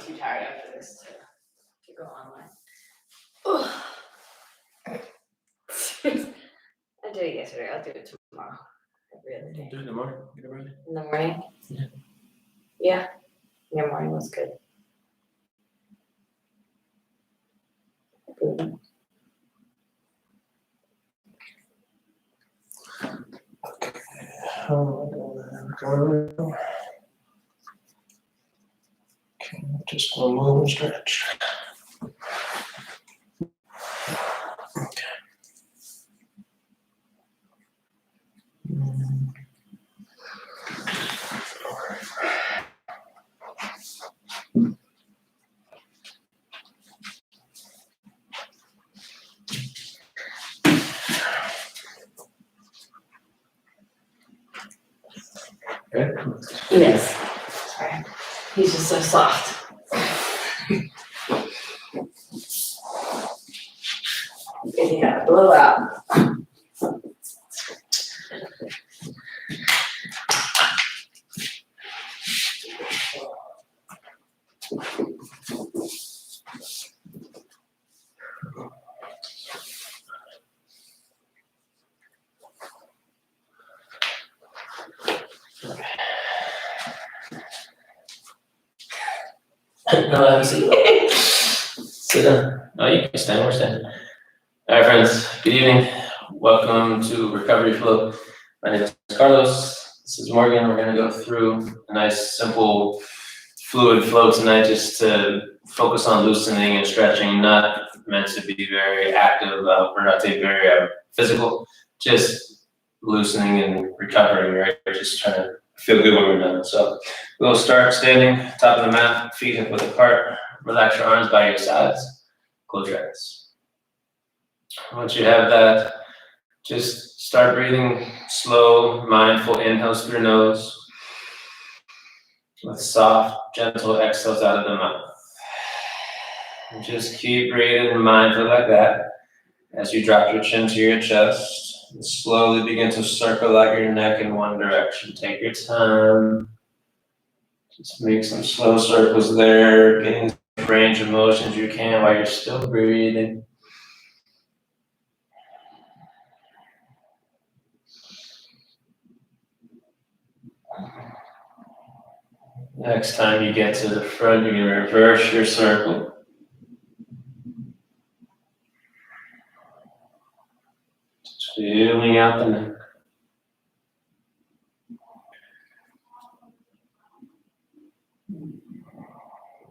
too tired after this to go online. I did it yesterday. I'll do it tomorrow. Every other day. Do it in the morning. Get it ready. In the morning? Yeah. Yeah. Your morning was good. Okay, just one move and stretch. Okay. Yes. Sorry. He's just so soft. Yeah, blow out. No, have a seat. Sit down. No, you can stand. We're standing. All right, friends. Good evening. Welcome to Recovery Flow. My name is Carlos. This is Morgan. We're going to go through a nice, simple fluid flow tonight, just to focus on loosening and stretching. Not meant to be very active, or not to be very physical. Just loosening and recovering, right? We're just trying to feel good when we're done. So we'll start standing, top of the mat, feet hip width apart. Relax your arms by your sides. Close your eyes. Once you have that, just start breathing slow, mindful inhales through your nose with soft, gentle exhales out of the mouth. And just keep breathing mindful like that as you drop your chin to your chest and slowly begin to circle out your neck in one direction. Take your time. Just make some slow circles there, getting the range of motions you can while you're still breathing. Next time you get to the front, you're going to reverse your circle. Just feeling out the neck.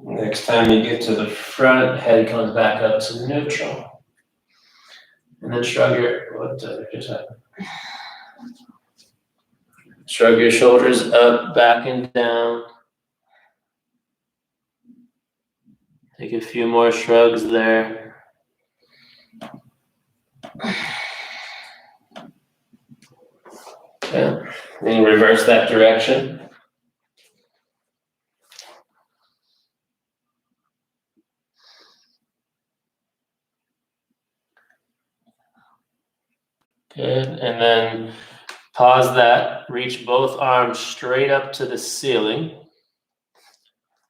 Next time you get to the front, head comes back up to neutral. And then shrug your, just happened? Shrug your shoulders up, back and down. Take a few more shrugs there. Okay, then reverse that direction. Good, and then pause that, reach both arms straight up to the ceiling.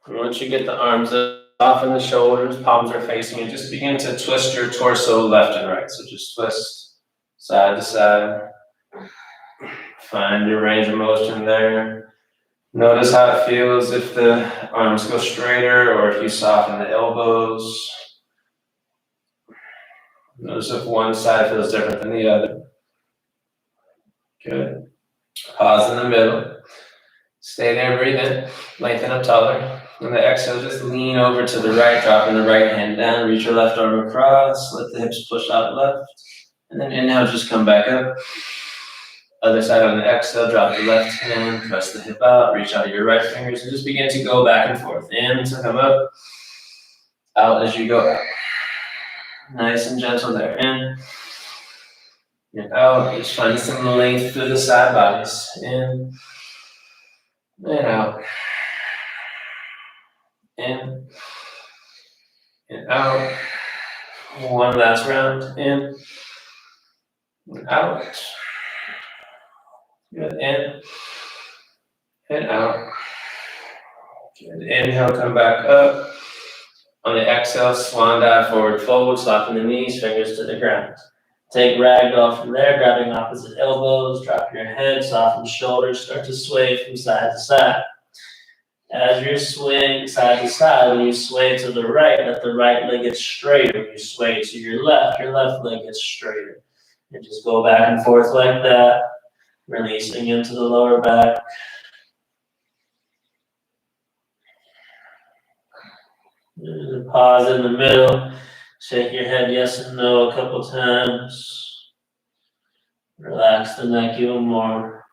And once you get the arms up, soften the shoulders, palms are facing you, just begin to twist your torso left and right. So just twist side to side. Find your range of motion there. Notice how it feels if the arms go straighter or if you soften the elbows. Notice if one side feels different than the other. Good. Pause in the middle. Stay there, breathe in. Lengthen up taller. On the exhale, just lean over to the right, dropping the right hand down. Reach your left arm across. Let the hips push out left. And then inhale, just come back up. Other side on the exhale, drop the left hand, press the hip out, reach out your right fingers, and just begin to go back and forth. In to come up, out as you go out. Nice and gentle there. In and out. Just find some length through the side bodies. In and out. In and out. One last round. In and out. Good. In and out. Good. Inhale, come back up. On the exhale, swan dive, forward fold, soften the knees, fingers to the ground. Take ragdoll from there, grabbing opposite elbows, drop your head, soften shoulders, start to sway from side to side. As you're swaying side to side, when you sway to the right, let the right leg get straighter. When you sway to your left leg gets straighter. And just go back and forth like that, releasing into the lower back. And pause in the middle, shake your head yes and no a couple times. Relax the neck even more.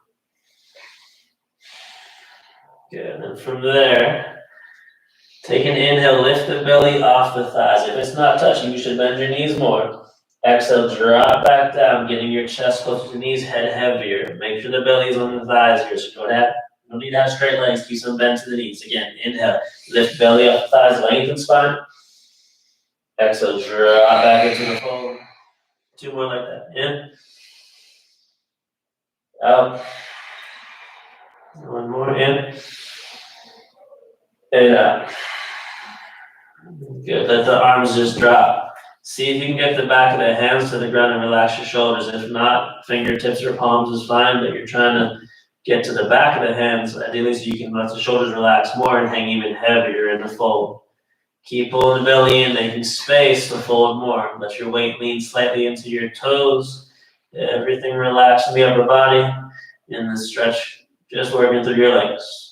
Good, and from there, take an inhale, lift the belly off the thighs. If it's not touching, you should bend your knees more. Exhale, drop back down, getting your chest close to the knees, head heavier. Make sure the belly's on the thighs here, so you don't need to have straight legs, keep some bend to the knees. Again, inhale, lift belly off the thighs, lengthen spine. Exhale, drop back into the fold. 2 more like that. In. Out. 1 more. In. And out. Good. Let the arms just drop. See if you can get the back of the hands to the ground and relax your shoulders. If not, fingertips or palms is fine, but you're trying to get to the back of the hands, ideally so you can let the shoulders relax more and hang even heavier in the fold. Keep pulling the belly in, making space to fold more. Let your weight lean slightly into your toes. Everything relax in the upper body. In the stretch, just working through your legs.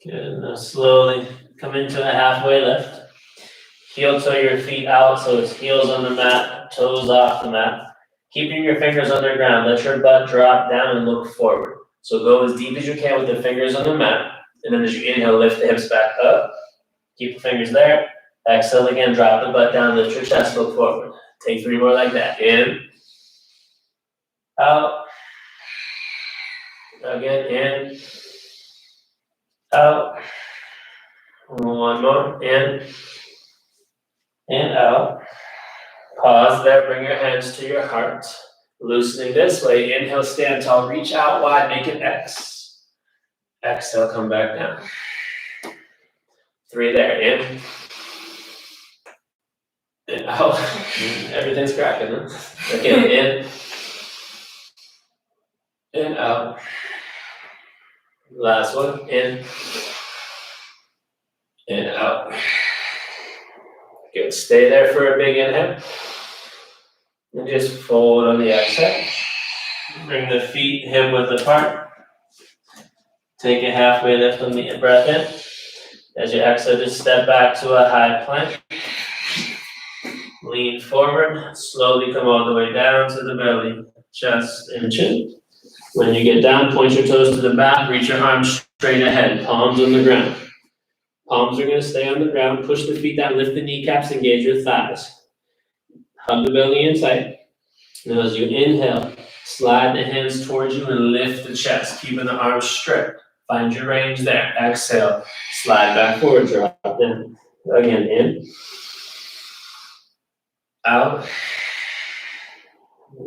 Good, now slowly come into a halfway lift. Heel toe your feet out so it's heels on the mat, toes off the mat. Keeping your fingers underground, let your butt drop down and look forward. So go as deep as you can with the fingers on the mat. And then as you inhale, lift the hips back up. Keep the fingers there. Exhale again, drop the butt down, lift your chest, look forward. Take 3 more like that. In. Out. Again, in. Out. 1 more. In. And out. Pause there, bring your hands to your heart. Loosening this way. Inhale, stand tall, reach out wide, make an X. Exhale, come back down. 3 there. In. And out. Everything's cracking, huh? Again, in. And out. Last one. In. And out. Good. Stay there for a big inhale. And just fold on the exhale. Bring the feet hip width apart. Take a halfway lift on the breath in. As you exhale, just step back to a high plank. Lean forward. Slowly come all the way down to the belly, chest, and chin. When you get down, point your toes to the back. Reach your arms straight ahead. Palms on the ground. Palms are going to stay on the ground. Push the feet down. Lift the kneecaps. Engage your thighs. Hug the belly in tight. Now as you inhale, slide the hands towards you and lift the chest, keeping the arms straight. Find your range there. Exhale. Slide back forward. Drop down. Again, in. Out.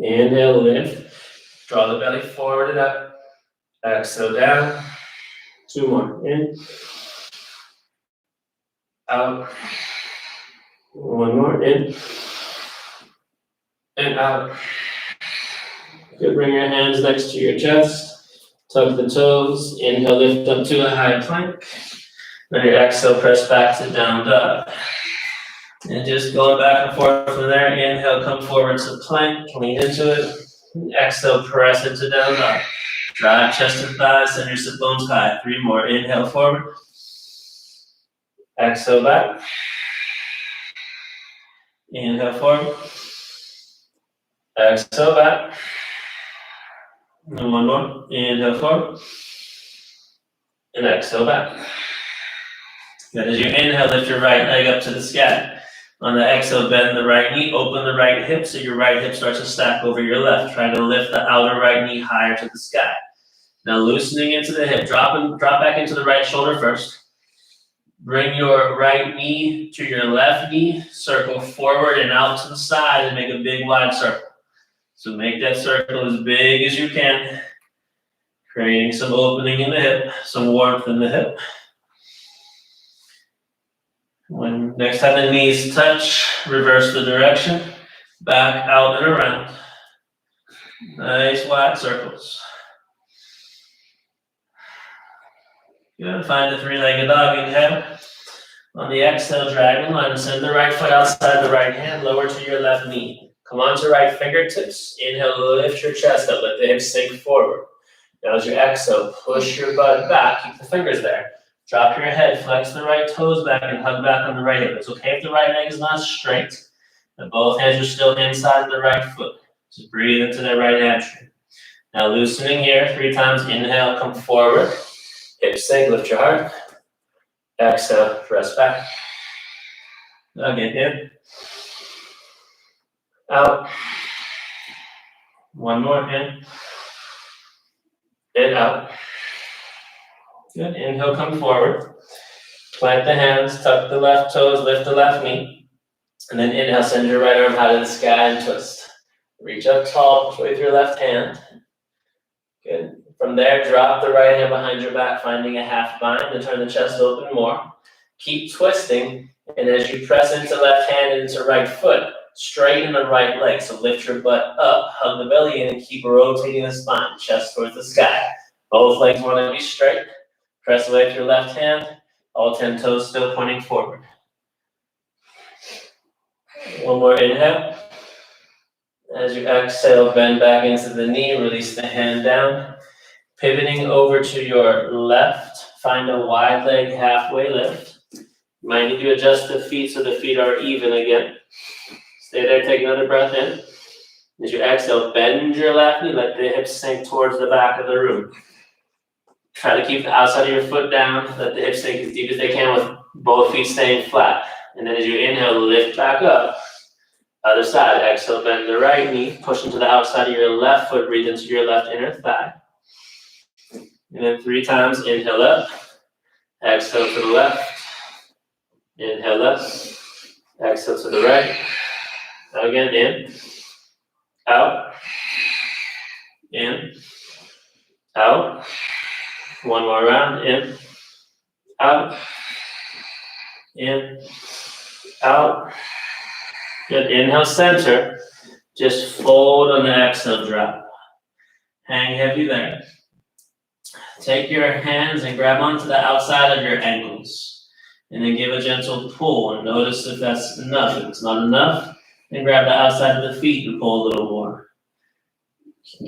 Inhale, lift. Draw the belly forward and up. Exhale, down. 2 more. In. Out. 1 more. In. And out. Good. Bring your hands next to your chest. Tuck the toes. Inhale, lift up to a high plank. Then your exhale, press back to down dog. And just going back and forth from there. Inhale, come forward to plank. Lean into it. Exhale, press into down dog. Drive chest and thighs, send your sit bones high. 3 more. Inhale, forward. Exhale, back. Inhale, forward. Exhale, back. And 1 more. Inhale, forward. And exhale, back. Good. As you inhale, lift your right leg up to the sky. On the exhale, bend the right knee, open the right hip so your right hip starts to stack over your left. Try to lift the outer right knee higher to the sky. Now loosening into the hip, drop back into the right shoulder first. Bring your right knee to your left knee, circle forward and out to the side and make a big wide circle. So make that circle as big as you can, creating some opening in the hip, some warmth in the hip. When next time the knees touch, reverse the direction, back, out, and around. Nice wide circles. Good. Find the three-legged dog. Inhale. On the exhale, dragon lunge. Send the right foot outside the right hand, lower to your left knee. Come onto right fingertips. Inhale, lift your chest up, let the hips sink forward. Now as you exhale, push your butt back, keep the fingers there. Drop your head, flex the right toes back, and hug back on the right hip. It's okay if the right leg is not straight, and both hands are still inside the right foot. Just breathe into that right hamstring. Now loosening here, 3 times. Inhale, come forward. Hips sink, lift your heart. Exhale, press back. Again, in. Out. One more, in. And out. Good. Inhale, come forward. Plant the hands, tuck the left toes, lift the left knee. And then inhale, send your right arm high to the sky and twist. Reach up tall, push away with your left hand. Good. From there, drop the right hand behind your back, finding a half bind, and turn the chest open more. Keep twisting, and as you press into left hand and into right foot, straighten the right leg. So lift your butt up, hug the belly in, and keep rotating the spine, chest towards the sky. Both legs want to be straight. Press away with your left hand, all 10 toes still pointing forward. One more inhale. As you exhale, bend back into the knee, release the hand down. Pivoting over to your left, find a wide leg halfway lift. You might need to adjust the feet so the feet are even again. Stay there, take another breath in. As you exhale, bend your left knee, let the hips sink towards the back of the room. Try to keep the outside of your foot down, let the hips sink as deep as they can with both feet staying flat. And then as you inhale, lift back up. Other side, exhale, bend the right knee, push into the outside of your left foot, breathe into your left inner thigh. And then 3 times, inhale up, exhale to the left, inhale up, exhale to the right. Again, in, out, in, out. One more round, in, out, in, out. Good, inhale, center. Just fold on the exhale, drop. Hang heavy there. Take your hands and grab onto the outside of your ankles. And then give a gentle pull and notice if that's enough. If it's not enough, then grab the outside of the feet and pull a little more.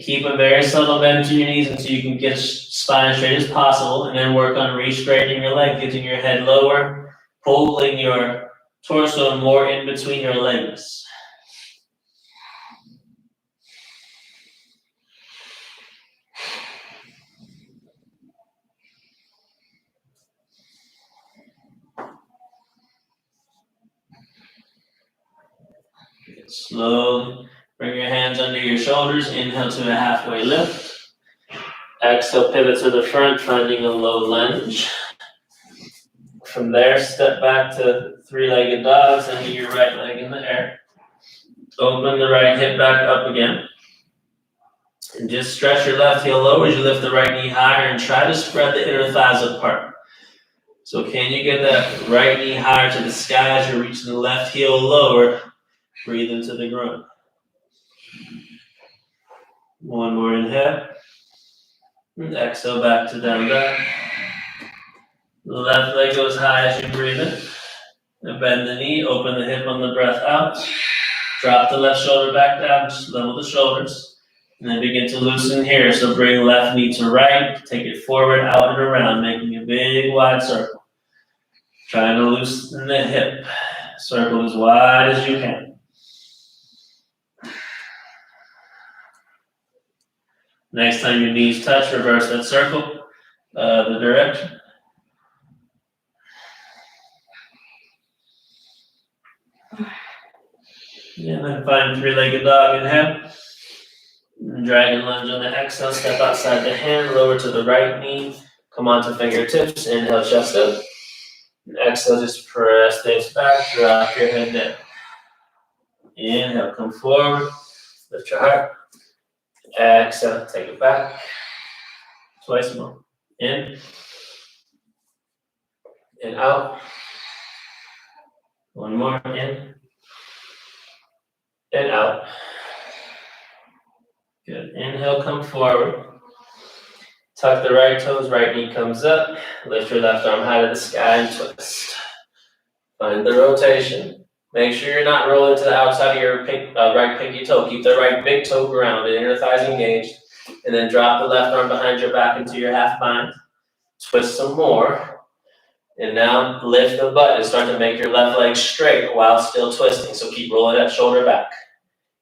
Keep a very subtle bend to your knees until you can get spine as straight as possible, and then work on re-straightening your leg, getting your head lower, pulling your torso more in between your legs. Slowly bring your hands under your shoulders. Inhale to a halfway lift. Exhale, pivot to the front, finding a low lunge. From there, step back to 3-legged dogs, and your right leg in the air. Open the right hip back up again. And just stretch your left heel lower as you lift the right knee higher and try to spread the inner thighs apart. So can you get that right knee higher to the sky as you're reaching the left heel lower? Breathe into the groin. One more inhale. And exhale back to down dog. Left leg goes high as you breathe in. And bend the knee, open the hip on the breath out. Drop the left shoulder back down, just level the shoulders. And then begin to loosen here. So bring left knee to right, take it forward, out and around, making a big wide circle. Trying to loosen the hip. Circle as wide as you can. Next time your knees touch, reverse that circle, the direction. And then find 3-legged dog, inhale. Dragon lunge on the exhale, step outside the hand, lower to the right knee. Come onto fingertips, inhale, chest up. And exhale, just press things back, drop your head down. Inhale, come forward. Lift your heart. Exhale, take it back. Twice more. In. And out. One more. In. And out. Good. Inhale, come forward. Tuck the right toes, right knee comes up. Lift your left arm high to the sky and twist. Find the rotation. Make sure you're not rolling to the outside of your right pinky toe. Keep the right big toe grounded, inner thighs engaged. And then drop the left arm behind your back into your half bind. Twist some more. And now lift the butt and start to make your left leg straight while still twisting. So keep rolling that shoulder back.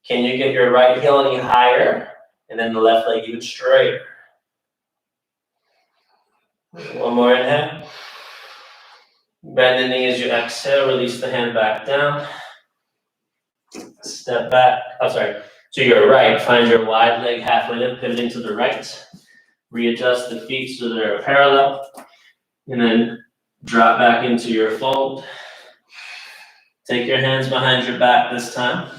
Can you get your right heel any higher? And then the left leg even straighter. One more inhale. Bend the knee as you exhale. Release the hand back down. Step back. To your right. Find your wide leg halfway lift, pivoting to the right. Readjust the feet so they're parallel. And then drop back into your fold. Take your hands behind your back this time.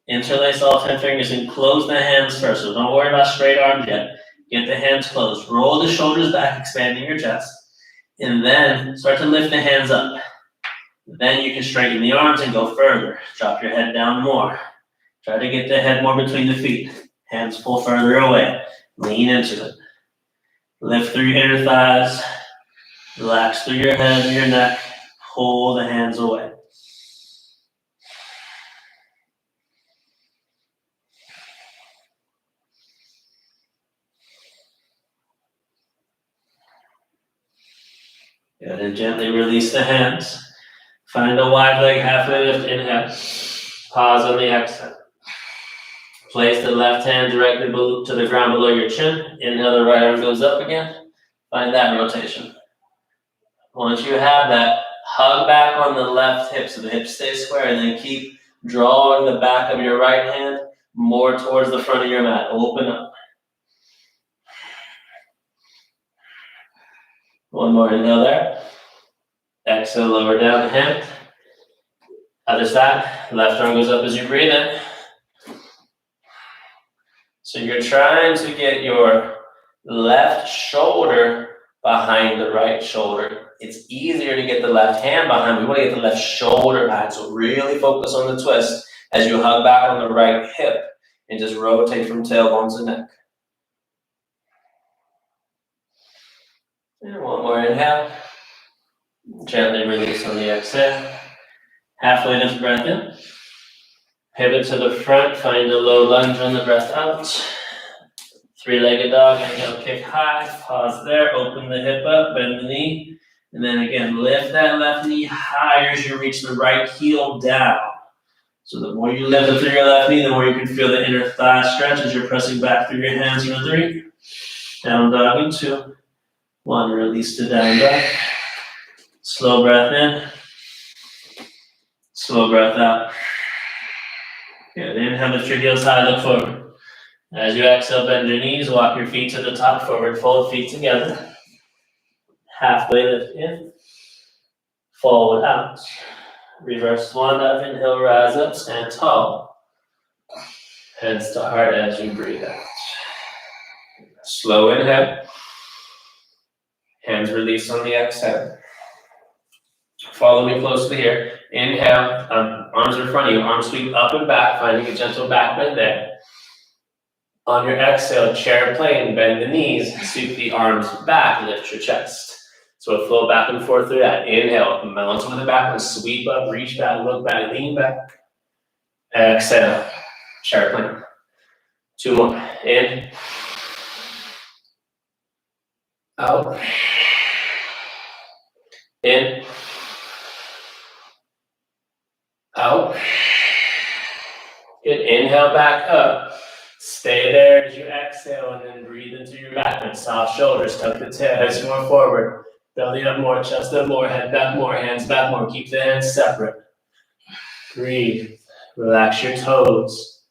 Interlace all 10 fingers and close the hands first. So don't worry about straight arms yet. Get the hands closed. Roll the shoulders back, expanding your chest. And then start to lift the hands up. Then you can straighten the arms and go further. Drop your head down more. Try to get the head more between the feet. Hands pull further away. Lean into it. Lift through your inner thighs. Relax through your head and your neck. Pull the hands away. Good, and gently release the hands. Find a wide leg, halfway lift, inhale. Pause on the exhale. Place the left hand directly to the ground below your chin. Inhale, the right arm goes up again. Find that rotation. Once you have that, hug back on the left hip so the hips stay square, and then keep drawing the back of your right hand more towards the front of your mat. Open up. One more inhale there. Exhale, lower down the hand. Other side, left arm goes up as you breathe in. So you're trying to get your left shoulder behind the right shoulder. It's easier to get the left hand behind. We want to get the left shoulder behind. So really focus on the twist as you hug back on the right hip and just rotate from tailbone to neck. And one more inhale. Gently release on the exhale. Halfway lift breath in. Pivot to the front. Find a low lunge on the breath out. Three-legged dog. Inhale, kick high. Pause there. Open the hip up. Bend the knee. And then again, lift that left knee higher as you reach the right heel down. So the more you lift up through your left knee, the more you can feel the inner thigh stretch as you're pressing back through your hands for 3. Down dog in 2. 1, release to down dog. Slow breath in. Slow breath out. Good. Inhale, lift your heels high, look forward. As you exhale, bend your knees, walk your feet to the top, forward fold, feet together. Halfway lift in. Forward out. Reverse swan dive, inhale, rise up, stand tall. Heads to heart as you breathe out. Slow inhale. Hands release on the exhale. Follow me closely here. Inhale, arms in front of you, arms sweep up and back, finding a gentle back bend there. On your exhale, chair plane, bend the knees, sweep the arms back, lift your chest. So we'll flow back and forth through that. Inhale, mountain with the back, and sweep up, reach back, look back, lean back. Exhale, chair plane. 2 more. In. Out. In. Out. Good. Inhale back up. Stay there as you exhale and then breathe into your back bend. Soft shoulders, tuck the tail, heads more forward. Belly up more, chest up more, head back more, hands back more. Keep the hands separate. Breathe. Relax your toes.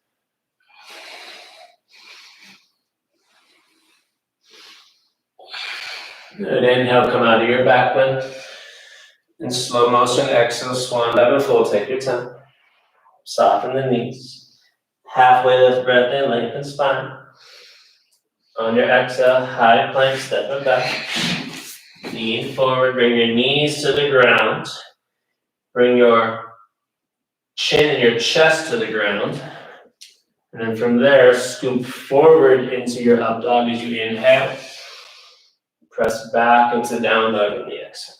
Good. Inhale, come out of your back bend. In slow motion, exhale, swan dive and fold. Take your time. Soften the knees. halfway lift breath in, lengthen spine. On your exhale, high plank, step it back. Lean forward, bring your knees to the ground. Bring your chin and your chest to the ground. And then from there, scoop forward into your up dog as you inhale. Press back into down dog in the exhale.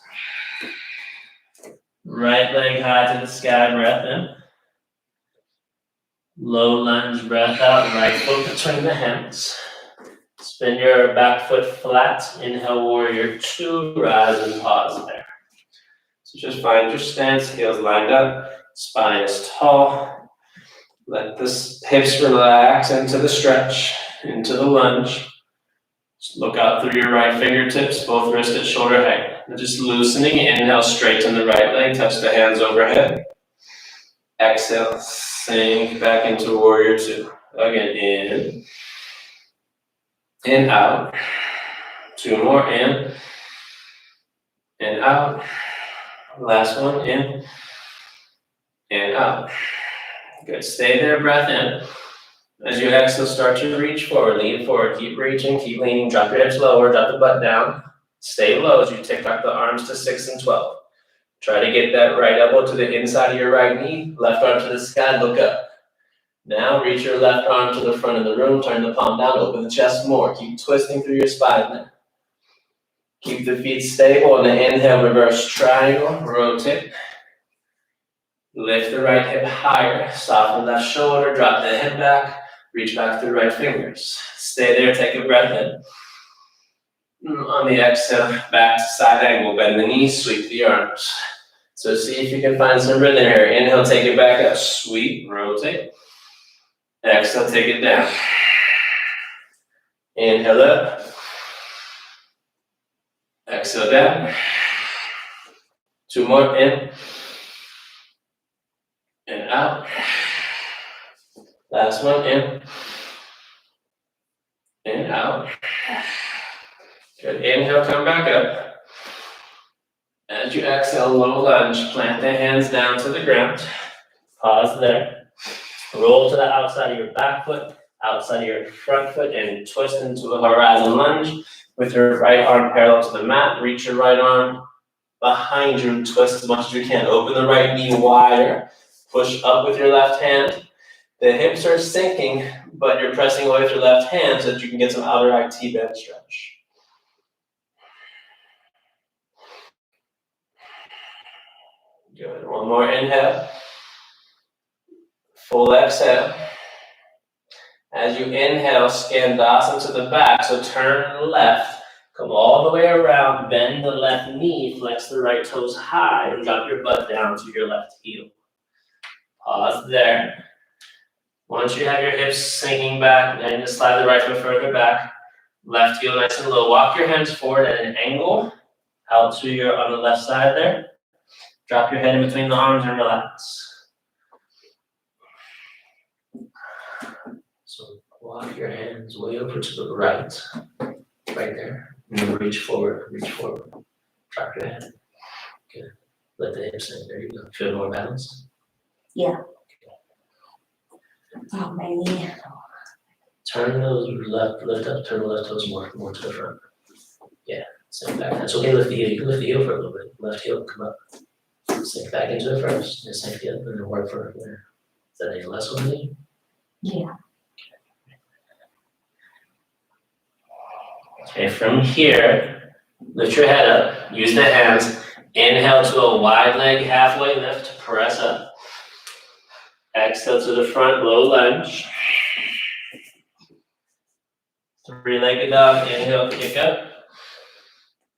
Right leg high to the sky, breath in. Low lunge, breath out, right foot between the hands. Spin your back foot flat. Inhale, warrior two, rise and pause there. So just find your stance, heels lined up, spine is tall. Let the hips relax into the stretch, into the lunge. Just look out through your right fingertips, both wrist at shoulder height. And just loosening, inhale, straighten the right leg, touch the hands overhead. Exhale, sink back into warrior two. Again, in. In, out. Two more, in. And out. Last one, in. And out. Good, stay there, breath in. As you exhale, start to reach forward, lean forward, keep reaching, keep leaning, drop your hips lower, drop the butt down. Stay low as you take back the arms to 6 and 12. Try to get that right elbow to the inside of your right knee, left arm to the sky, look up. Now reach your left arm to the front of the room, turn the palm down, open the chest more. Keep twisting through your spine there. Keep the feet stable on the inhale, reverse triangle, rotate. Lift the right hip higher, soften the left shoulder, drop the head back, reach back through right fingers. Stay there, take a breath in. On the exhale, back to side angle, bend the knees, sweep the arms. So see if you can find some rhythm here. Inhale, take it back up, sweep, rotate. Exhale, take it down. Inhale up. Exhale down. Two more, in. And out. Last one, in. And out. Good, inhale, come back up. As you exhale, low lunge, plant the hands down to the ground. Pause there. Roll to the outside of your back foot, outside of your front foot, and twist into a horizon lunge. With your right arm parallel to the mat, reach your right arm behind you and twist as much as you can. Open the right knee wider. Push up with your left hand. The hips are sinking, but you're pressing away with your left hand so that you can get some outer right T-band stretch. Good. One more inhale. Full exhale. As you inhale, Skandasana to the back. So turn left, come all the way around, bend the left knee, flex the right toes high, and drop your butt down to your left heel. Pause there. Once you have your hips sinking back, then just slide the right foot further back. Left heel nice and low. Walk your hands forward at an angle, out to your on the left side there. Drop your head in between the arms and relax. So walk your hands way over to the right there. And then reach forward, drop your head. Good. Let the hips in, there you go. Feel more balance? Yeah. Oh, my knee. Turn those lift up, turn the left toes more to the front. Yeah, sink back. That's okay, lift the heel. You can lift the heel for a little bit. Left heel, come up. Sink back into it first, and sink the other, and then work for it there. Is that any less on me? Yeah. Okay, from here, lift your head up, use the hands, inhale to a wide leg halfway lift, press up. Exhale to the front, low lunge. Three-legged dog, inhale, kick up.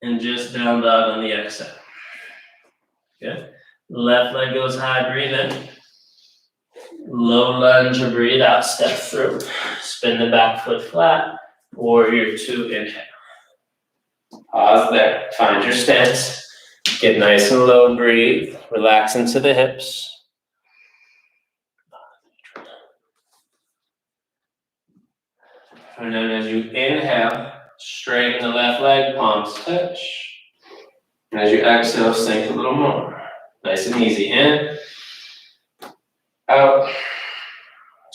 And just down dog on the exhale. Good. Left leg goes high, breathe in. Low lunge or breathe out, step through. Spin the back foot flat. Warrior two, inhale. Pause there. Find your stance. Get nice and low, breathe. Relax into the hips. And then as you inhale, straighten the left leg, palms touch. And as you exhale, sink a little more. Nice and easy. In, out,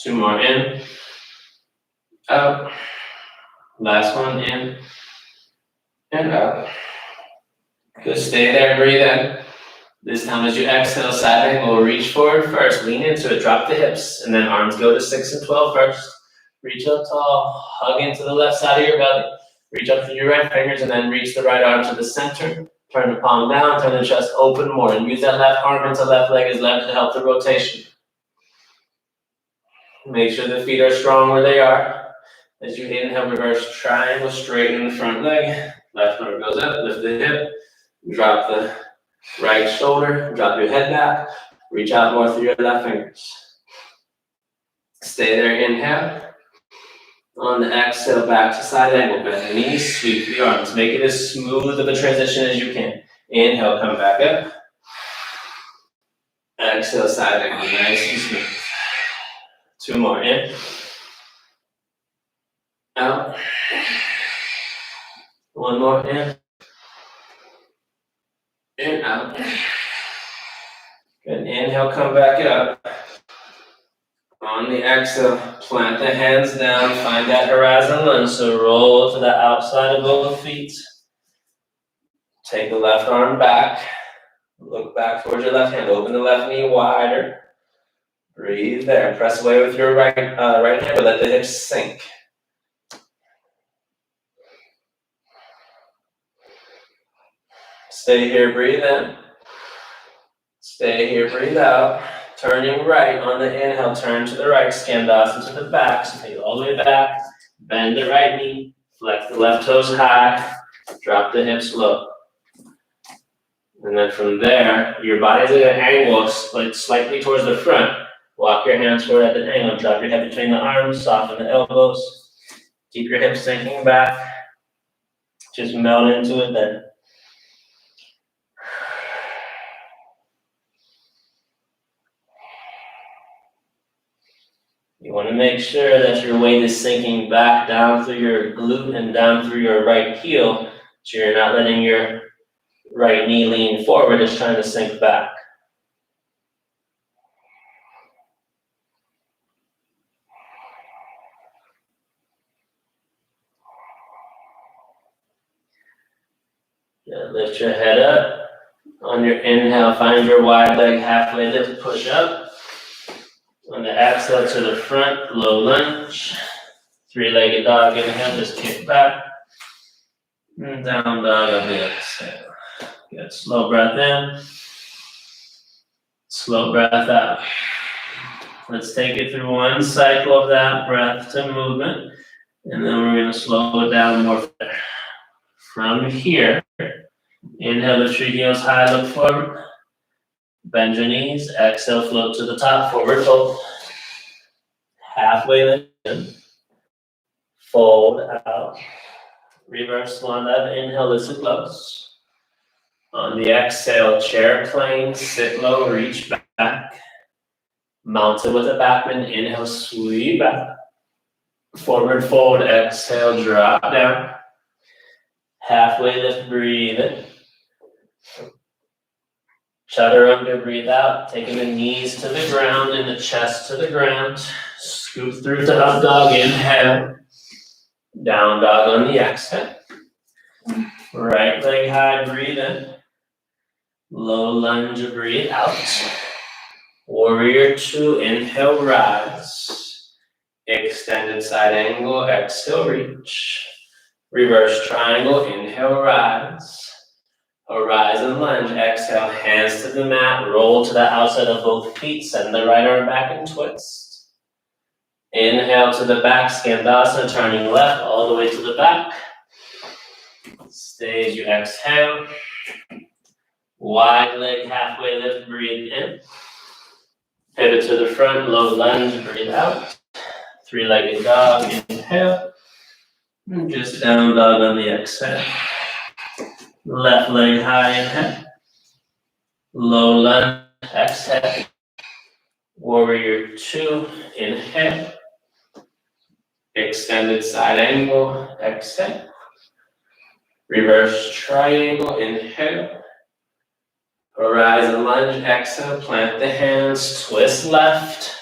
2 more in, out. Last one in and out. Good, stay there, breathe in. This time as you exhale, side angle, reach forward first, lean into it, drop the hips, and then arms go to 6 and 12 first. Reach up tall, hug into the left side of your belly. Reach up through your right fingers and then reach the right arm to the center. Turn the palm down, turn the chest open more, and use that left arm into left leg as left to help the rotation. Make sure the feet are strong where they are. As you inhale, reverse triangle, straighten the front leg. Left arm goes up, lift the hip, drop the right shoulder, drop your head back, reach out more through your left fingers. Stay there, inhale. On the exhale, back to side angle, bend the knees, sweep the arms. Make it as smooth of a transition as you can. Inhale, come back up. Exhale, side angle, nice and smooth. 2 more, in. Out. 1 more, in. In, out. Good, inhale, come back up. On the exhale, plant the hands down, find that horizon lunge, so roll to the outside of both feet. Take the left arm back, look back towards your left hand, open the left knee wider. Breathe there, press away with your right hand, but let the hips sink. Stay here, breathe in. Stay here, breathe out. Turning right on the inhale, turn to the right, Skandasana to the back, so take it all the way back, bend the right knee, flex the left toes high, drop the hips low. And then from there, your body's at an angle, slightly towards the front. Walk your hands forward at the angle, drop your head between the arms, soften the elbows. Keep your hips sinking back. Just melt into it then. You want to make sure that your weight is sinking back down through your glute and down through your right heel, so you're not letting your right knee lean forward, it's trying to sink back. Lift your head up. On your inhale, find your wide leg halfway lift, push up. On the exhale to the front, low lunge. 3-legged dog, inhale, just kick back. And down dog on the exhale. Good, slow breath in. Slow breath out. Let's take it through one cycle of that breath to movement. And then we're gonna slow it down more. From here, inhale, lift your heels high, look forward. Bend your knees, exhale, float to the top, forward fold. Halfway lift in. Fold out. Reverse swan dive, inhale, listen close. On the exhale, chair plane, sit low, reach back. Mountain with a back bend, inhale, sweep back. Forward fold, exhale, drop down. Halfway lift, breathe in. Chaturanga, breathe out, taking the knees to the ground and the chest to the ground. Scoop through to up dog, inhale. Down dog on the exhale. Right leg high, breathe in. Low lunge, breathe out. Warrior 2, inhale, rise. Extended side angle, exhale, reach. Reverse triangle, inhale, rise. Horizon lunge, exhale, hands to the mat, roll to the outside of both feet, send the right arm back and twist. Inhale to the back, Skandasana, turning left all the way to the back. Stay as you exhale. Wide leg, halfway lift, breathe in. Pivot to the front, low lunge, breathe out. 3-legged dog, inhale. And just down dog on the exhale. Left leg high, inhale. Low lunge, exhale. Warrior 2, inhale. Extended side angle, exhale. Reverse triangle, inhale. Horizon lunge, exhale. Plant the hands, twist left.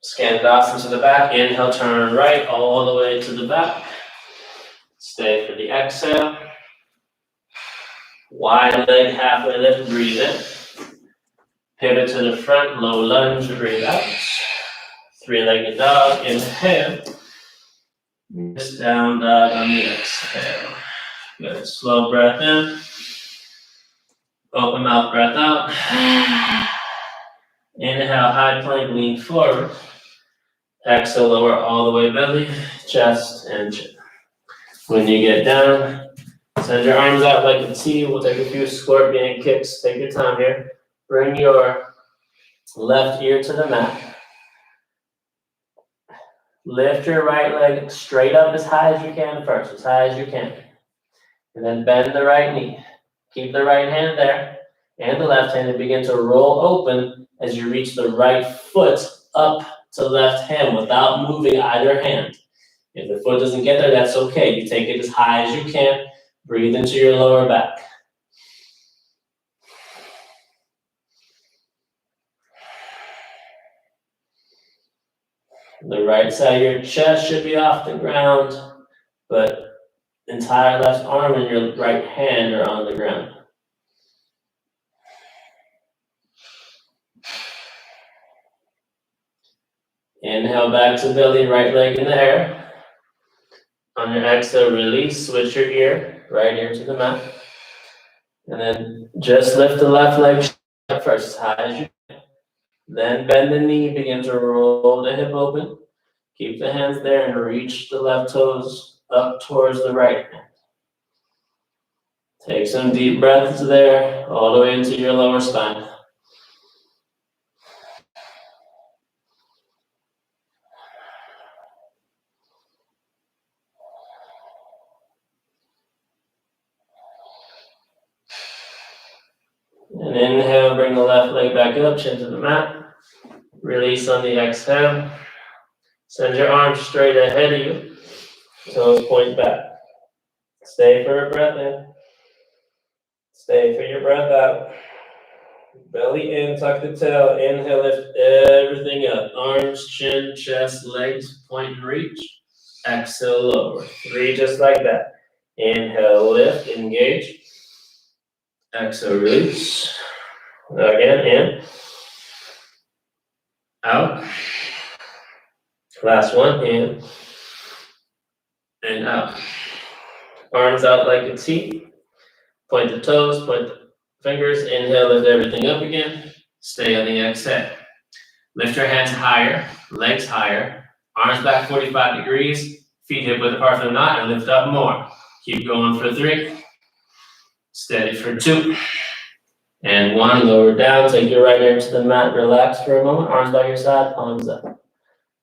Scan it off into the back. Inhale, turn right all the way to the back. Stay for the exhale. Wide leg, halfway lift, breathe in. Pivot to the front, low lunge, breathe out. Three-legged dog, inhale. This down dog on the exhale. Good, slow breath in. Open mouth, breath out. Inhale, high plank, lean forward. Exhale, lower all the way belly, chest, and chin. When you get down, send your arms out like a T. We'll take a few scorpion kicks. Take your time here. Bring your left ear to the mat. Lift your right leg straight up as high as you can first, as high as you can. And then bend the right knee. Keep the right hand there and the left hand and begin to roll open as you reach the right foot up to left hand without moving either hand. If the foot doesn't get there, that's okay. You take it as high as you can. Breathe into your lower back. The right side of your chest should be off the ground, but entire left arm and your right hand are on the ground. Inhale back to belly, right leg in the air. On your exhale, release, switch your ear, right ear to the mat. And then just lift the left leg first, as high as you can. Then bend the knee, begin to roll the hip open. Keep the hands there and reach the left toes up towards the right hand. Take some deep breaths there, all the way into your lower spine. And inhale, bring the left leg back up, chin to the mat. Release on the exhale. Send your arms straight ahead of you. Toes point back. Stay for a breath in. Stay for your breath out. Belly in, tuck the tail. Inhale, lift everything up. Arms, chin, chest, legs, point and reach. Exhale, lower. 3 just like that. Inhale, lift, engage. Exhale, release. Again, in. Out. Last one, in. And out. Arms out like a T. Point the toes, point the fingers. Inhale, lift everything up again. Stay on the exhale. Lift your hands higher, legs higher. Arms back 45 degrees. Feet hip width apart from the knot and lift up more. Keep going for 3. Steady for 2. And 1, lower down. Take your right ear to the mat. Relax for a moment. Arms by your side, palms up.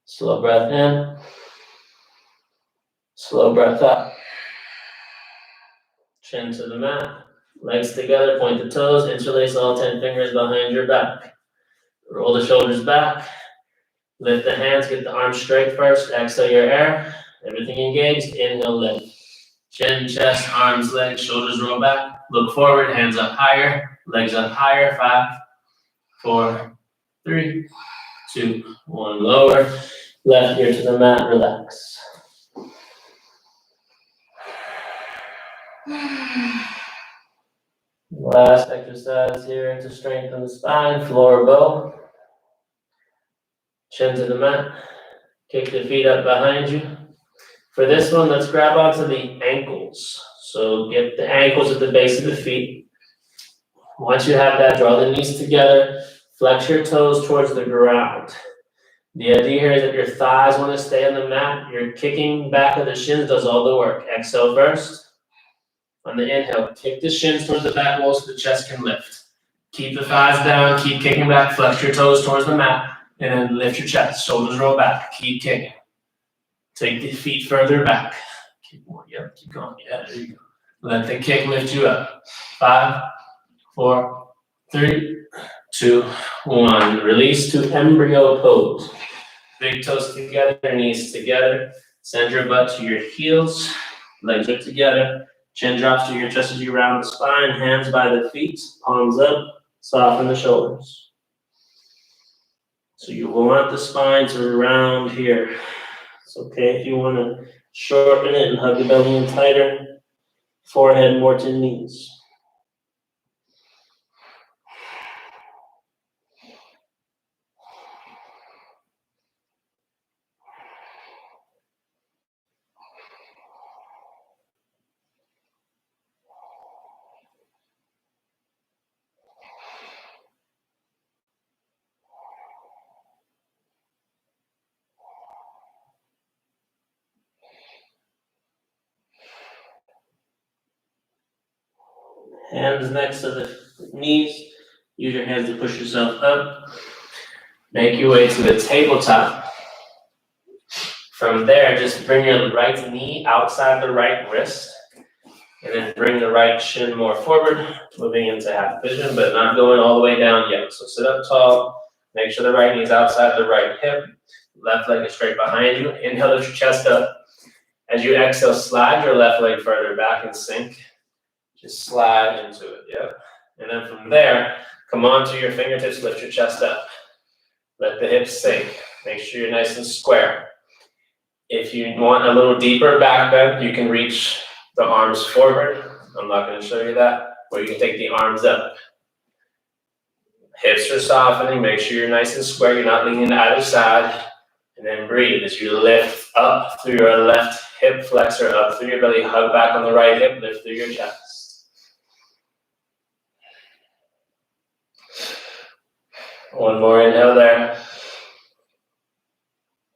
Slow breath in. Slow breath out. Chin to the mat. Legs together, point the toes. Interlace all 10 fingers behind your back. Roll the shoulders back. Lift the hands, get the arms straight first. Exhale your air. Everything engaged. Inhale, lift. Chin, chest, arms, legs, shoulders roll back. Look forward, hands up higher. Legs up higher. 5, 4, 3, 2, 1. Lower. Left ear to the mat. Relax. Last exercise here to strengthen the spine. Floor bow. Chin to the mat. Kick the feet up behind you. For this one, let's grab onto the ankles. So get the ankles at the base of the feet. Once you have that, draw the knees together. Flex your toes towards the ground. The idea here is that your thighs want to stay on the mat. Your kicking back of the shins does all the work. Exhale first. On the inhale, kick the shins towards the back wall so the chest can lift. Keep the thighs down, keep kicking back, flex your toes towards the mat, and then lift your chest. Shoulders roll back, keep kicking. Take the feet further back. Keep going, yep, keep going. Yeah, there you go. Let the kick lift you up. 5, 4, 3, 2, 1. Release to embryo pose. Big toes together, knees together. Send your butt to your heels. Legs are together. Chin drops to your chest as you round the spine. Hands by the feet. Palms up. Soften the shoulders. So you want the spine to round here. It's okay if you wanna shorten it and hug the belly in tighter. Forehead more to knees. Hands next to the knees. Use your hands to push yourself up. Make your way to the tabletop. From there, just bring your right knee outside the right wrist. And then bring the right shin more forward, moving into half pigeon, but not going all the way down yet. So sit up tall. Make sure the right knee is outside the right hip. Left leg is straight behind you. Inhale, lift your chest up. As you exhale, slide your left leg further back and sink. Just slide into it, yep. And then from there, come onto your fingertips, lift your chest up. Let the hips sink. Make sure you're nice and square. If you want a little deeper back bend, you can reach the arms forward. I'm not going to show you that. Or you can take the arms up. Hips are softening. Make sure you're nice and square. You're not leaning to either side. And then breathe as you lift up through your left hip flexor, up through your belly. Hug back on the right hip. Lift through your chest. One more inhale there.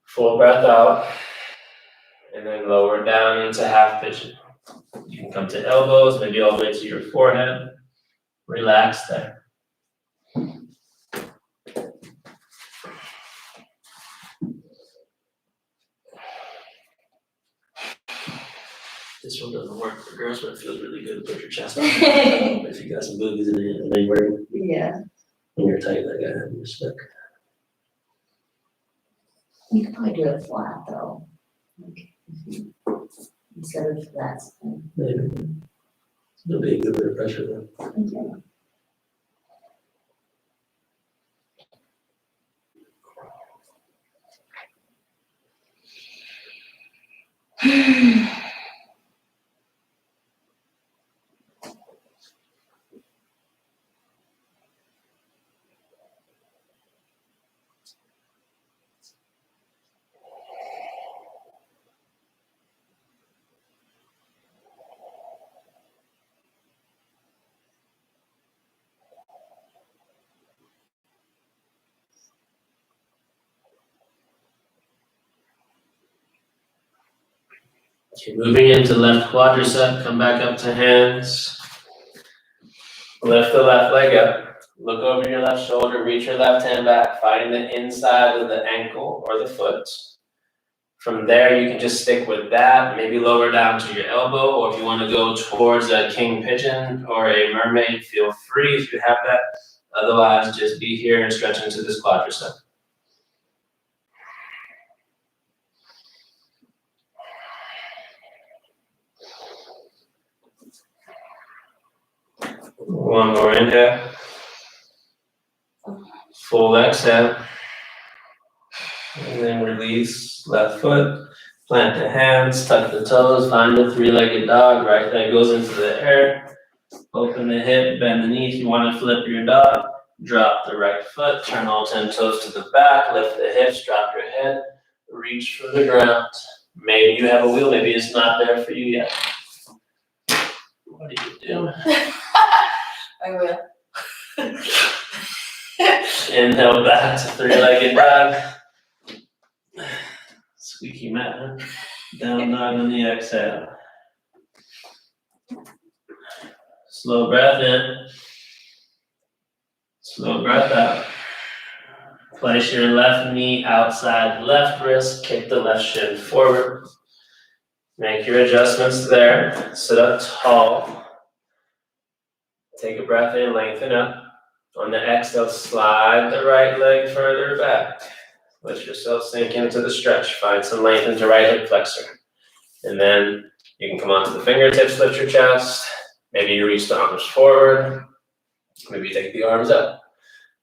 Full breath out. And then lower down into half pigeon. You can come to elbows, maybe all the way to your forehead. Relax there. This one doesn't work for girls, but it feels really good to put your chest out. If you got some boobies in it, and then Yeah. when you're tight like that, you're stuck. You could probably do it flat though. Like, instead of flat. Maybe. It'll be a good bit of pressure then. Okay. Okay, moving into left quadricep, come back up to hands. Lift the left leg up. Look over your left shoulder, reach your left hand back, finding the inside of the ankle or the foot. From there, you can just stick with that, maybe lower down to your elbow, or if you want to go towards a king pigeon or a mermaid, feel free if you have that. Otherwise, just be here and stretch into this quadricep. One more inhale. Full exhale. And then release left foot. Plant the hands, tuck the toes, find the three-legged dog. Right leg goes into the air. Open the hip, bend the knee. If you want to flip your dog, drop the right foot. Turn all 10 toes to the back. Lift the hips, drop your head. Reach for the ground. Maybe you have a wheel, maybe it's not there for you yet. What are you doing? I will. Inhale back to three-legged dog. Squeaky mat, huh? Down dog on the exhale. Slow breath in. Slow breath out. Place your left knee outside the left wrist. Kick the left shin forward. Make your adjustments there. Sit up tall. Take a breath in, lengthen up. On the exhale, slide the right leg further back. Let yourself sink into the stretch. Find some length into right hip flexor. And then you can come onto the fingertips, lift your chest. Maybe you reach the arms forward. Maybe you take the arms up.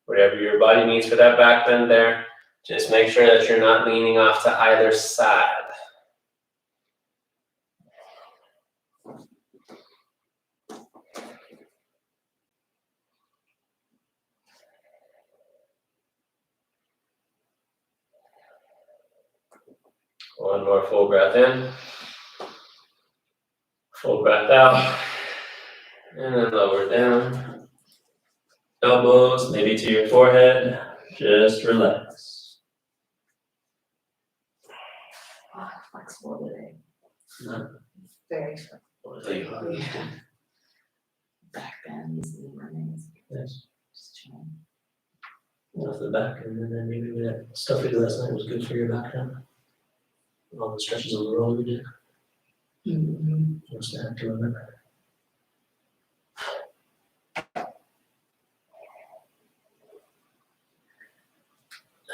Whatever your body needs for that back bend there. Just make sure that you're not leaning off to either side. One more full breath in. Full breath out. And then lower down. Elbows maybe to your forehead. Just relax. Oh, flexible today. No. Very flexible. Yeah. Back bends and running. Yes. Just chilling. Off the back, and then maybe that stuff we did last night was good for your back. All the stretches of the roll we did. Mm-hmm. Just have to remember.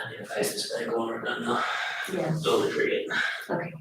I need to face this bag when we're done though. Yeah, Totally forget. okay.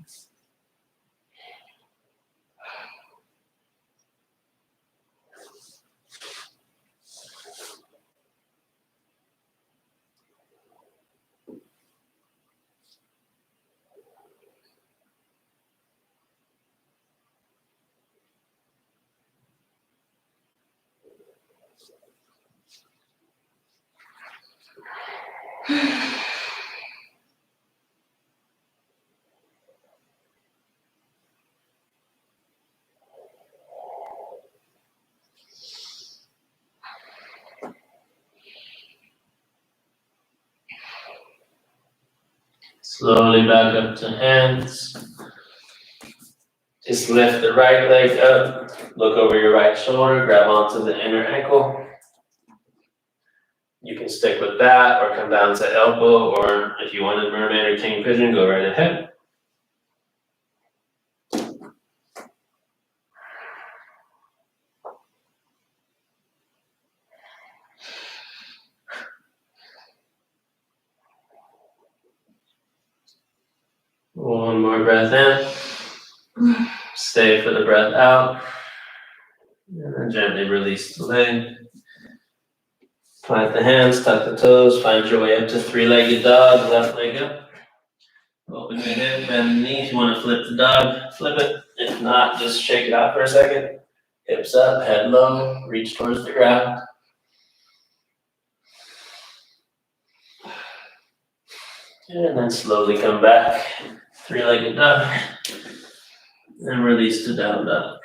Slowly back up to hands. Just lift the right leg up, look over your right shoulder, grab onto the inner ankle. You can stick with that or come down to elbow, or if you wanted mermaid or king pigeon, go right ahead. One more breath in. Stay for the breath out. And then gently release the leg. Plant the hands, tuck the toes, find your way up to three-legged dog, left leg up. Open the hip, bend the knee. If you want to flip the dog, flip it. If not, just shake it out for a second. Hips up, head low, reach towards the ground. And then slowly come back, three-legged dog. And release to down dog.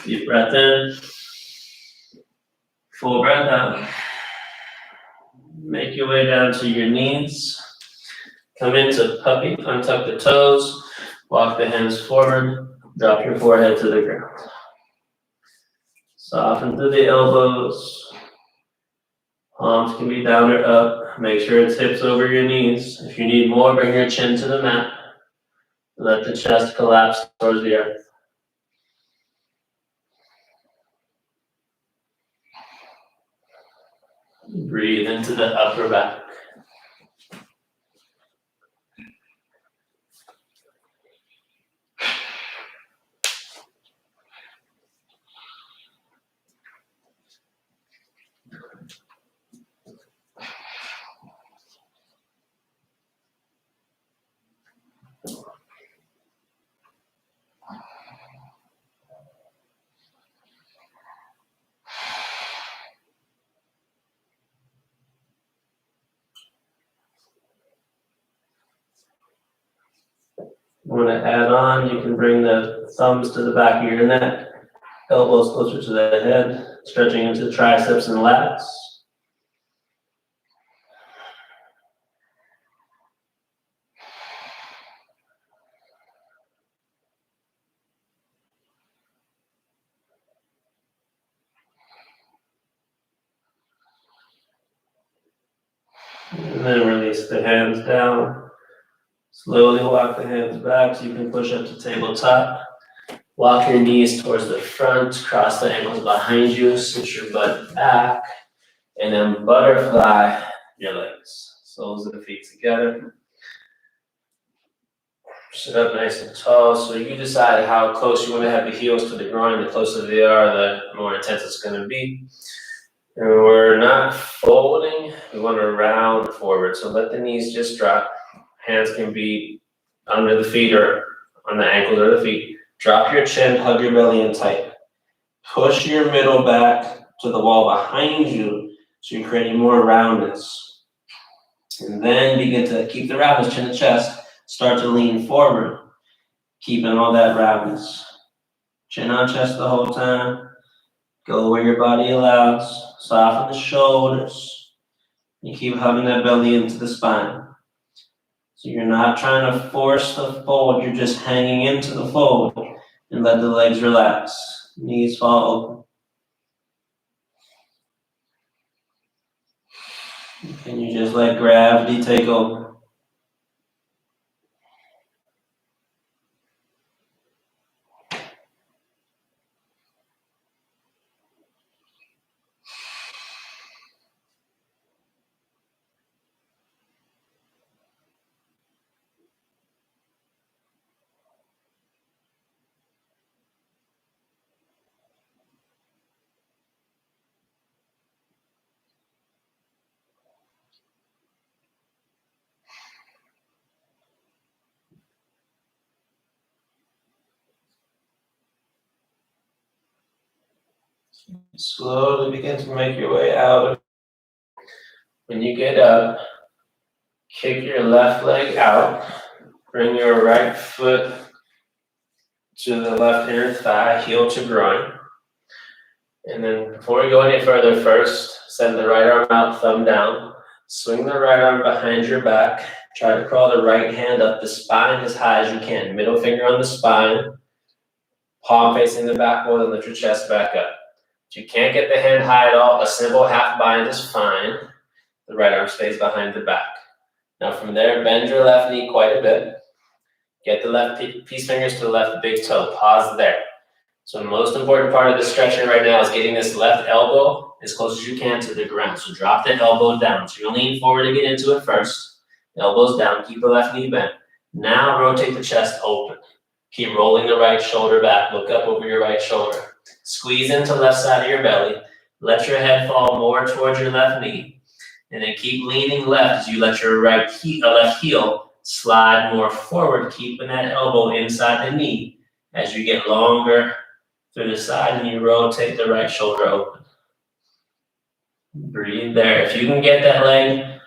Deep breath in. Full breath out. Make your way down to your knees. Come into puppy, untuck the toes, walk the hands forward, drop your forehead to the ground. Soften through the elbows. Palms can be down or up. Make sure it's hips over your knees. If you need more, bring your chin to the mat. Let the chest collapse towards the earth. Breathe into the upper back. Want to add on, you can bring the thumbs to the back of your neck, elbows closer to the head, stretching into the triceps and lats. And then release the hands down. Slowly walk the hands back so you can push up to tabletop. Walk your knees towards the front, cross the ankles behind you, sit your butt back, and then butterfly your legs. Soles of the feet together. Sit up nice and tall, so you decide how close you want to have the heels to the groin. The closer they are, the more intense it's going to be. And we're not folding, we want to round forward. So let the knees just drop. Hands can be under the feet or on the ankles or the feet. Drop your chin, hug your belly in tight. Push your middle back to the wall behind you so you're creating more roundness. And then begin to keep the roundness, chin to chest. Start to lean forward, keeping all that roundness. Chin on chest the whole time. Go where your body allows. Soften the shoulders. You keep hugging that belly into the spine. So you're not trying to force the fold, you're just hanging into the fold and let the legs relax. Knees fall open. Can you just let gravity take over? Slowly begin to make your way out. When you get up, kick your left leg out. Bring your right foot to the left inner thigh, heel to groin. And then before we go any further, first send the right arm out, thumb down. Swing the right arm behind your back. Try to crawl the right hand up the spine as high as you can. Middle finger on the spine. Palm facing the backbone and lift your chest back up. If you can't get the hand high at all, a simple half bind is fine. The right arm stays behind the back. Now from there, bend your left knee quite a bit. Get the left peace fingers to the left big toe. Pause there. So the most important part of the stretching right now is getting this left elbow as close as you can to the ground. So drop the elbow down. So you'll lean forward to get into it first. Elbows down, keep the left knee bent. Now rotate the chest open. Keep rolling the right shoulder back. Look up over your right shoulder. Squeeze into left side of your belly. Let your head fall more towards your left knee. And then keep leaning left as you let your left heel slide more forward, keeping that elbow inside the knee as you get longer through the side and you rotate the right shoulder open. Breathe there. If you can get that leg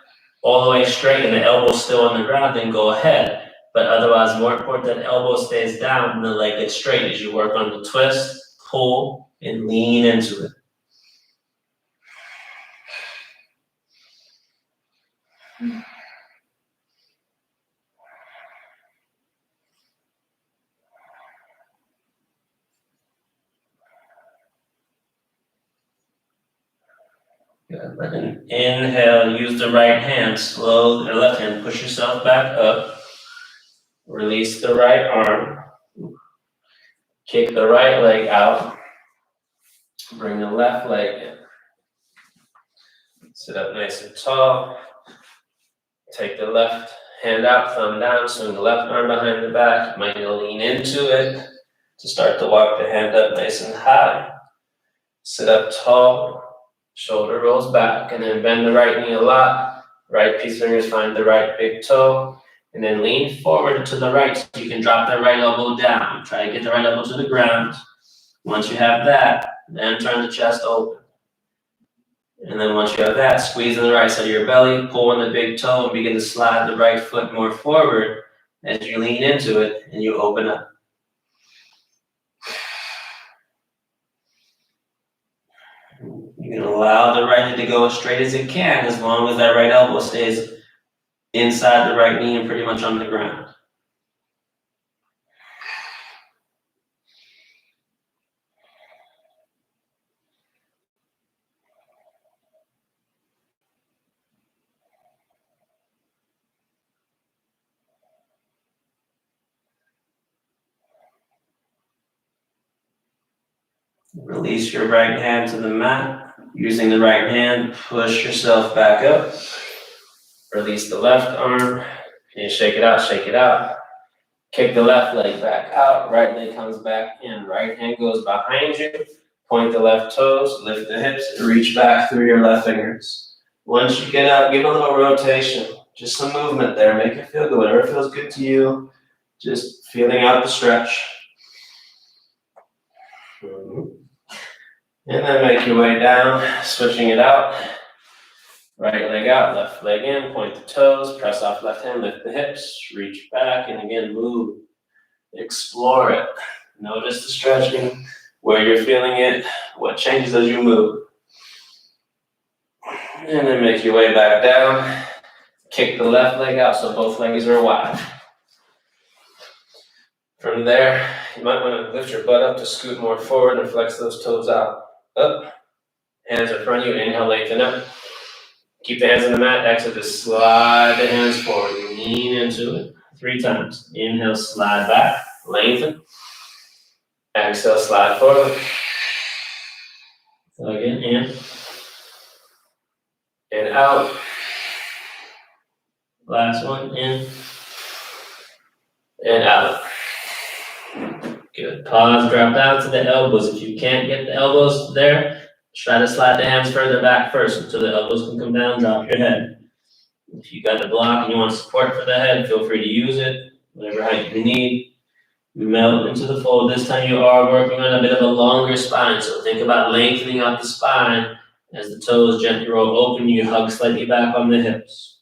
all the way straight and the elbow still on the ground, then go ahead. But otherwise, more important that the elbow stays down and the leg gets straight as you work on the twist, pull, and lean into it. Good. Then inhale, use the right hand, slow, or left hand, push yourself back up. Release the right arm. Kick the right leg out. Bring the left leg in. Sit up nice and tall. Take the left hand out, thumb down, swing the left arm behind the back. You might need to lean into it to start to walk the hand up nice and high. Sit up tall, shoulder rolls back, and then bend the right knee a lot. Right peace fingers find the right big toe. And then lean forward to the right so you can drop that right elbow down. Try to get the right elbow to the ground. Once you have that, then turn the chest open. And then once you have that, squeeze in the right side of your belly, pull in the big toe, and begin to slide the right foot more forward as you lean into it and you open up. You can allow the right hand to go as straight as it can as long as that right elbow stays inside the right knee and pretty much on the ground. Release your right hand to the mat. Using the right hand, push yourself back up. Release the left arm. And shake it out, shake it out. Kick the left leg back out. Right leg comes back in. Right hand goes behind you. Point the left toes, lift the hips, and reach back through your left fingers. Once you get up, give a little rotation. Just some movement there. Make it feel good. Whatever feels good to you. Just feeling out the stretch. And then make your way down, switching it out. Right leg out, left leg in, point the toes, press off left hand, lift the hips, reach back, and again, move. Explore it. Notice the stretching, where you're feeling it, what changes as you move. And then make your way back down. Kick the left leg out so both legs are wide. From there, you might want to lift your butt up to scoot more forward and flex those toes out. Up. Hands in front of you. Inhale, lengthen up. Keep the hands on the mat. Exhale, just slide the hands forward. Lean into it 3 times. Inhale, slide back. Lengthen. Exhale, slide forward. So again, in. And out. Last one, in. And out. Good. Pause, drop down to the elbows. If you can't get the elbows there, try to slide the hands further back first until the elbows can come down, drop your head. If you got the block and you want support for the head, feel free to use it, whatever height you need. Melt into the fold. This time you are working on a bit of a longer spine, so think about lengthening out the spine. As the toes gently roll open, you hug slightly back on the hips.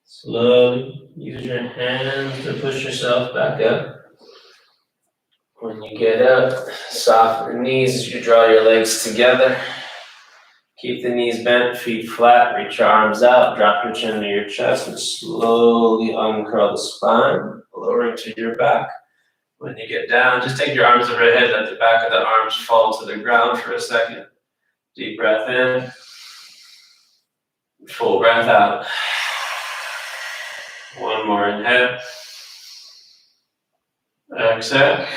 Slowly use your hands to push yourself back up. When you get up, soften the knees as you draw your legs together. Keep the knees bent, feet flat, reach your arms out, drop your chin to your chest, and slowly uncurl the spine, lowering to your back. When you get down, just take your arms overhead, let the back of the arms fall to the ground for a second. Deep breath in, full breath out. One more inhale. Exhale.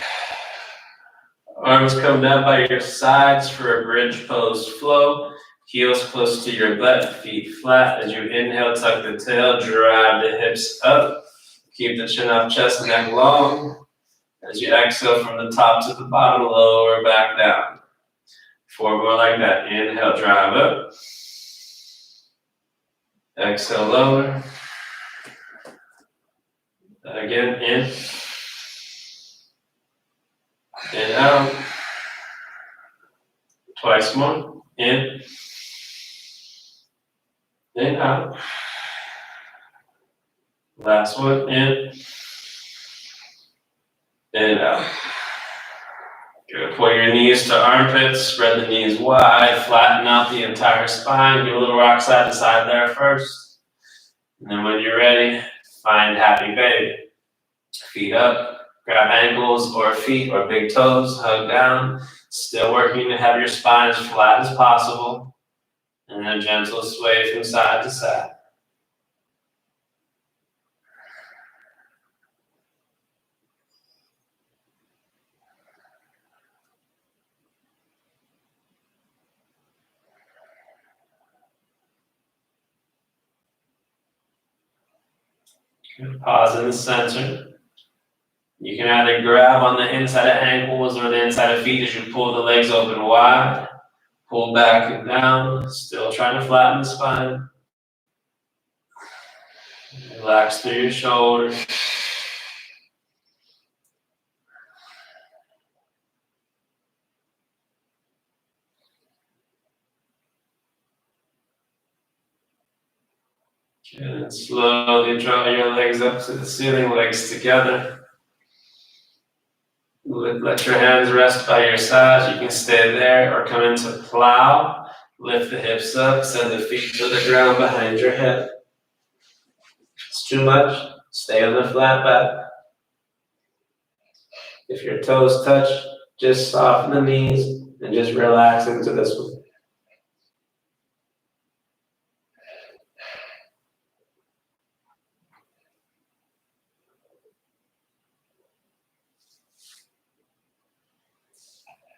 Arms come down by your sides for a bridge pose flow. Heels close to your butt, feet flat. As you inhale, tuck the tail, drive the hips up. Keep the chin up, chest, neck long. As you exhale from the top to the bottom, lower back down. 4 more like that. Inhale, drive up. Exhale, lower. Again, in. And out. Twice more. In. And out. Last one. In. And out. Good. Pull your knees to armpits. Spread the knees wide. Flatten out the entire spine. Do a little rock side to side there first. And then when you're ready, find happy baby. Feet up. Grab ankles or feet or big toes. Hug down. Still working to have your spine as flat as possible. And then gentle sway from side to side. Good. Pause in the center. You can either grab on the inside of ankles or the inside of feet as you pull the legs open wide. Pull back and down. Still trying to flatten the spine. Relax through your shoulders. Good. Slowly draw your legs up to the ceiling, legs together. Let your hands rest by your sides. You can stay there or come into plow. Lift the hips up, send the feet to the ground behind your head. If it's too much, stay on the flat back. If your toes touch, just soften the knees and just relax into this one.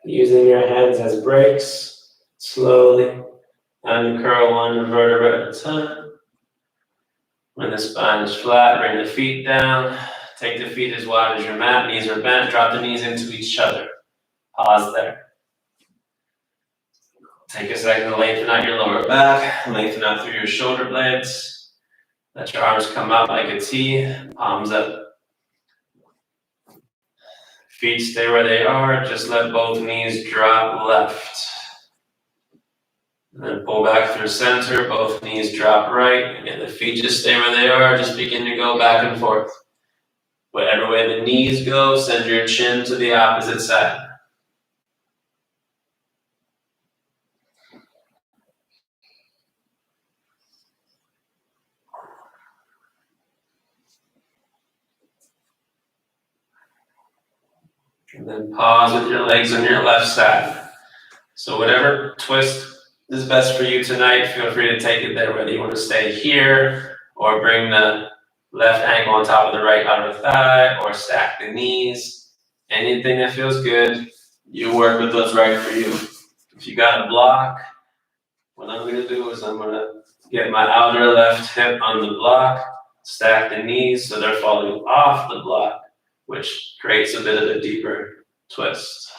Using your hands as brakes, slowly uncurl one vertebra at a time. When the spine is flat, bring the feet down. Take the feet as wide as your mat, knees are bent, drop the knees into each other. Pause there. Take a second to lengthen out your lower back, lengthen out through your shoulder blades. Let your arms come out like a T, palms up. Feet stay where they are, just let both knees drop left. And then pull back through center, both knees drop right. Again, the feet just stay where they are, just begin to go back and forth. Whatever way the knees go, send your chin to the opposite side. And then pause with your legs on your left side. So whatever twist is best for you tonight, feel free to take it there, whether you want to stay here or bring the left ankle on top of the right outer thigh or stack the knees. Anything that feels good, you work with what's right for you. If you got a block, what I'm going to do is I'm going to get my outer left hip on the block, stack the knees so they're falling off the block, which creates a bit of a deeper twist.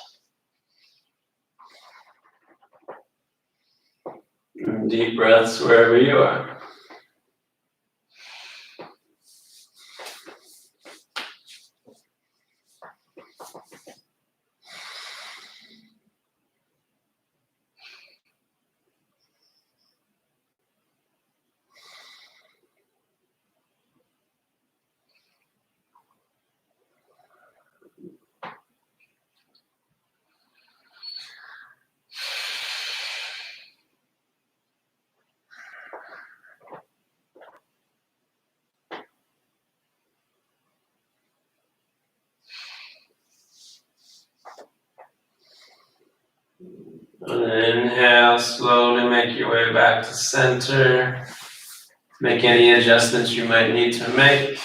Deep breaths wherever you are. And then inhale, slowly make your way back to center. Make any adjustments you might need to make.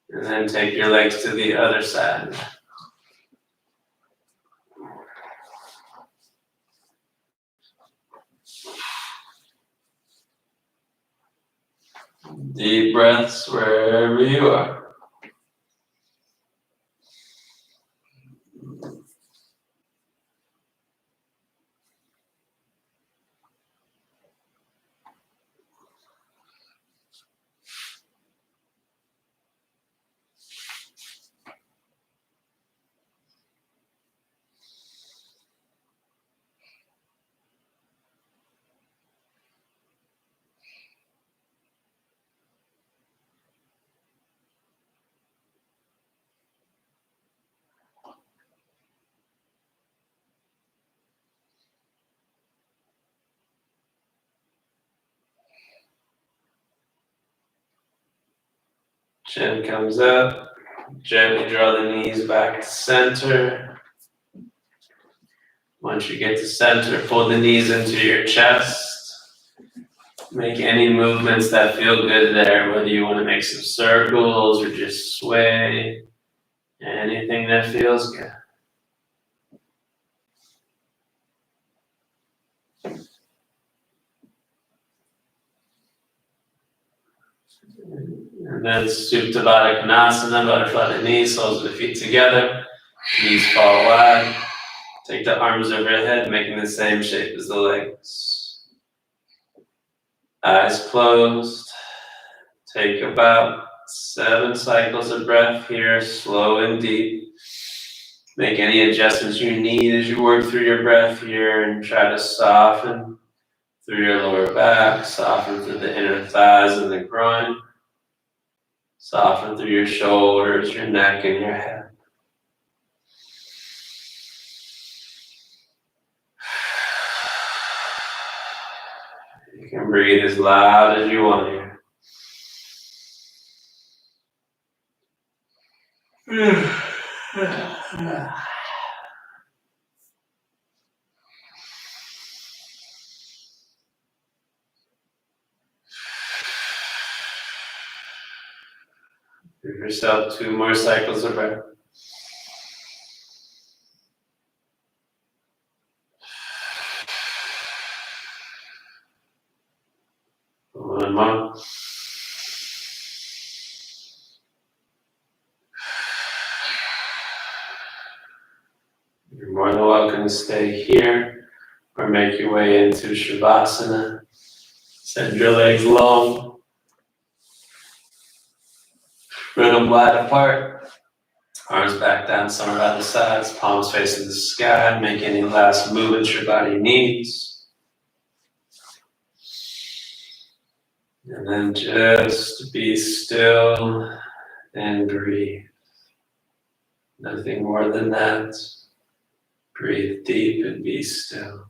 And then take your legs to the other side. Deep breaths wherever you are. Chin comes up. Gently draw the knees back to center. Once you get to center, pull the knees into your chest. Make any movements that feel good there, whether you want to make some circles or just sway. Anything that feels good. And then Supta Baddha Konasana, butterfly the knees, soles of the feet together. Knees fall wide. Take the arms overhead, making the same shape as the legs. Eyes closed. Take about 7 cycles of breath here, slow and deep. Make any adjustments you need as you work through your breath here and try to soften through your lower back, soften through the inner thighs and the groin. Soften through your shoulders, your neck, and your head. breathe as loud as you want here. Give yourself 2 more cycles of breath. One more. You're more than welcome to stay here or make your way into Shavasana. Send your legs long. Spread them wide apart. Arms back down somewhere by the sides. Palms facing the sky. Make any last movements your body needs. And then just be still and breathe. Nothing more than that. Breathe deep and be still.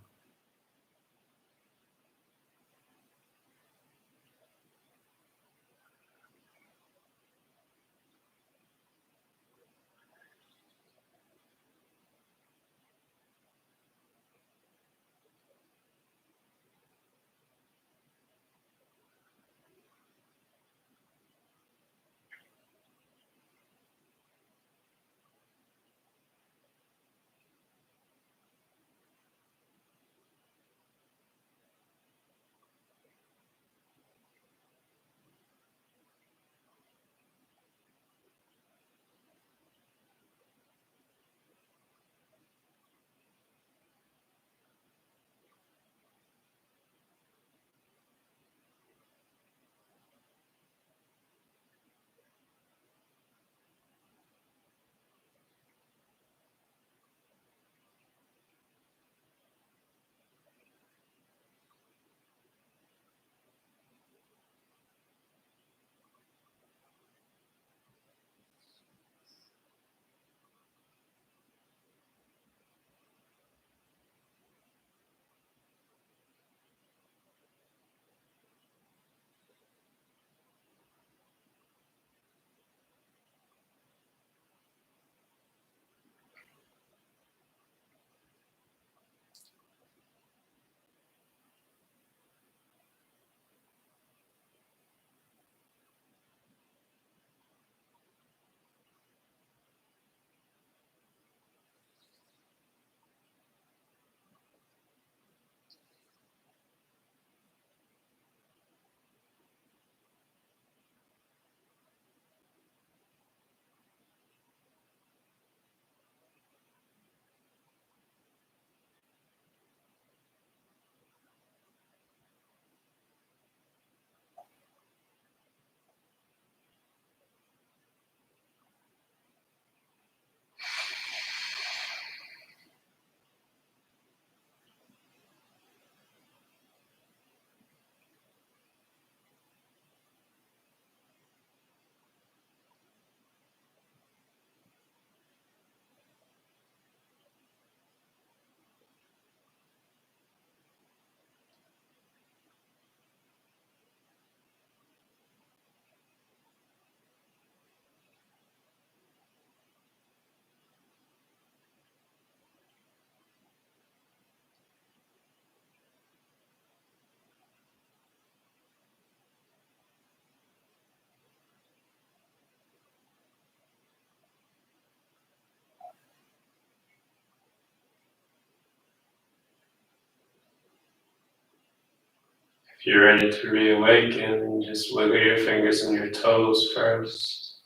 If you're ready to reawaken, just wiggle your fingers and your toes first.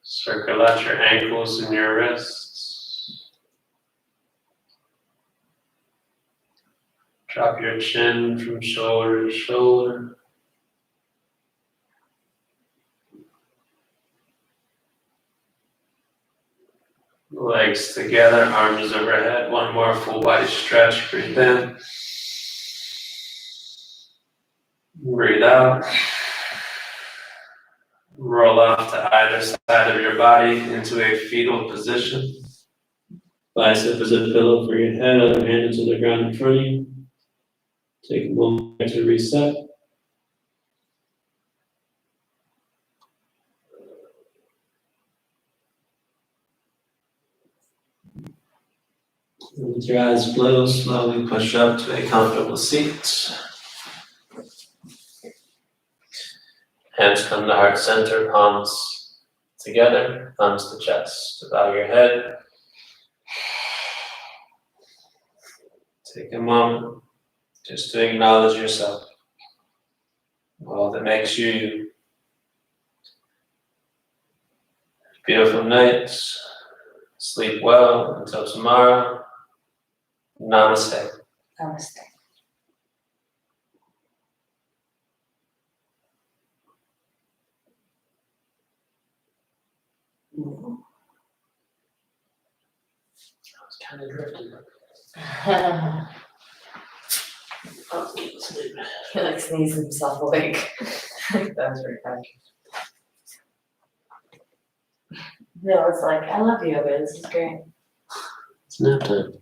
Circle out your ankles and your wrists. Drop your chin from shoulder to shoulder. Legs together, arms overhead. One more full body stretch. Breathe in. Breathe out. Roll off to either side of your body into a fetal position. Bicep is a pillow for your head, other hand into the ground in front of you. Take a moment to reset. And with your eyes closed, slowly push up to a comfortable seat. Hands come to heart center, palms together, thumbs to chest. Bow your head. Take a moment just to acknowledge yourself. All that makes you you. Beautiful night. Sleep well until tomorrow. Namaste. Namaste. I was kind of drifting. Oh, Sleep. he like sneezed himself awake. That was very funny. No, it's like, I love yoga, this is great. It's nap time.